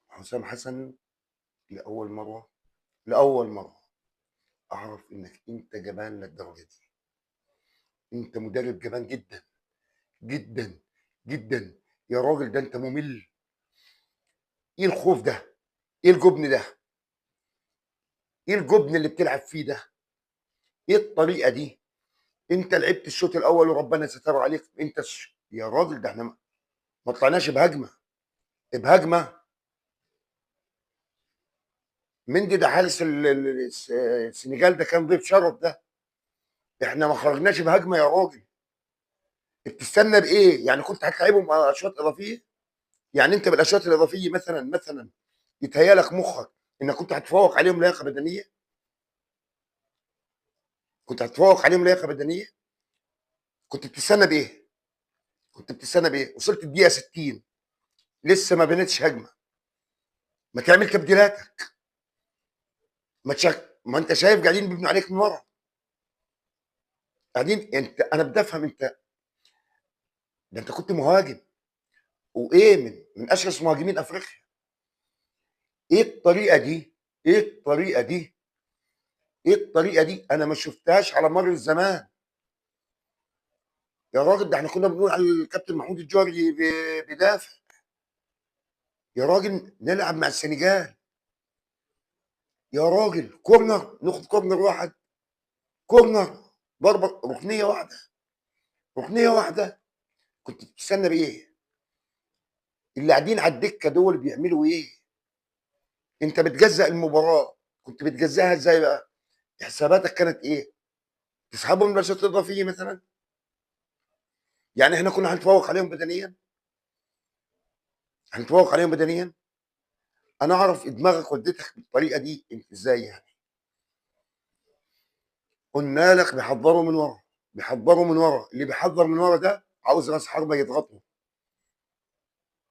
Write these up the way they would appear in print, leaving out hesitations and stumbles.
حسام حسن لأول مرة لأول مرة أعرف إنك أنت جبان للدرجة دي. أنت مدرب جبان جدًا، جدًا، جدًا. يا راجل ده أنت مُمِل. إيه الخوف ده؟ إيه الجبن ده؟ إيه الجبن اللي بتلعب فيه ده؟ إيه الطريقة دي؟ أنت لعبت الشوط الأول وربنا ستر عليك. أنت يا راجل ده إحنا ما طلعناش بهجمة. بهجمة. مندي ده حارس السنغال ده كان ضيف شرف ده. إحنا ما خرجناش بهجمة يا راجل. بتستنى بإيه؟ يعني كنت هتلاعبهم أشواط إضافية؟ يعني أنت بالأشواط الإضافية مثلًا يتهيأ لك مُخّك إنك كنت هتفوّق عليهم لياقة بدنية؟ كنت هتفوّق عليهم لياقة بدنية؟ كنت بتستنى بإيه؟ كنت بتستنى بإيه؟ وصلت الدقيقة 60 لسه ما بنيتش هجمة. ما تعمل تبديلاتك. ما أنت شايف قاعدين بيبنوا عليك من ورا. قاعدين أنا بدي أفهم أنت. ده أنت كنت مهاجم وإيه من أشرس مهاجمين أفريقيا. إيه الطريقة دي؟ إيه الطريقة دي؟ إيه الطريقة دي؟ أنا ما شُفتهاش على مَر الزمان. يا راجل ده إحنا كنا بنقول على الكابتن محمود الجوهري بيدافع. يا راجل نلعب مع السنغال. يا راجل كورنر ناخد كورنر واحد. كورنر ضربة ركنية واحدة. ركنية واحدة. كنت بتستنى بإيه؟ اللي قاعدين على الدكة دول بيعملوا إيه؟ أنت بتجزأ المباراة. كنت بتجزأها إزاي بقى؟ حساباتك كانت إيه؟ تسحبهم من الشوط الإضافي مثلًا؟ يعني إحنا كنا هنتفوق عليهم بدنيًا؟ هنتفوق عليهم بدنيًا؟ أنا أعرف دماغك ودتك بالطريقة دي أنت إزاي يعني. قُلنا لك بيحضّروا من ورا. بيحضّروا من ورا. اللي بيحضّر من ورا ده عاوز راس حربة يضغطه.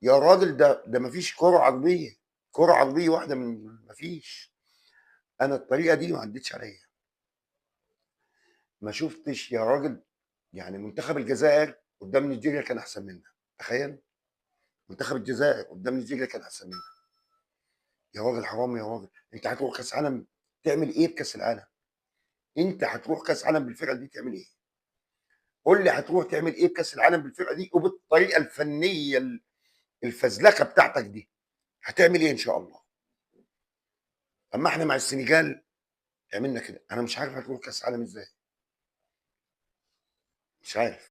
يا راجل ده ما فيش كرة عرضية. كرة عرضية واحدة ما فيش. أنا الطريقة دي ما عدّتش عليّا. ما شُفتش يا راجل. يعني منتخب الجزائر قدّام نيجيريا كان أحسن منا. تخيّل. منتخب الجزائر قدّام نيجيريا كان أحسن منا. يا راجل حرام يا راجل. أنت هتروح كأس عالم تعمل إيه بكأس العالم؟ أنت هتروح كأس عالم بالفرقة دي تعمل إيه؟ قُل لي هتروح تعمل إيه بكأس العالم بالفرقة دي وبالطريقة الفنية الفزلكة بتاعتك دي. هتعمل إيه إن شاء الله؟ أمّا إحنا مع السنغال عملنا كده. أنا مش عارف هتروح كأس عالم إزاي. مش عارف.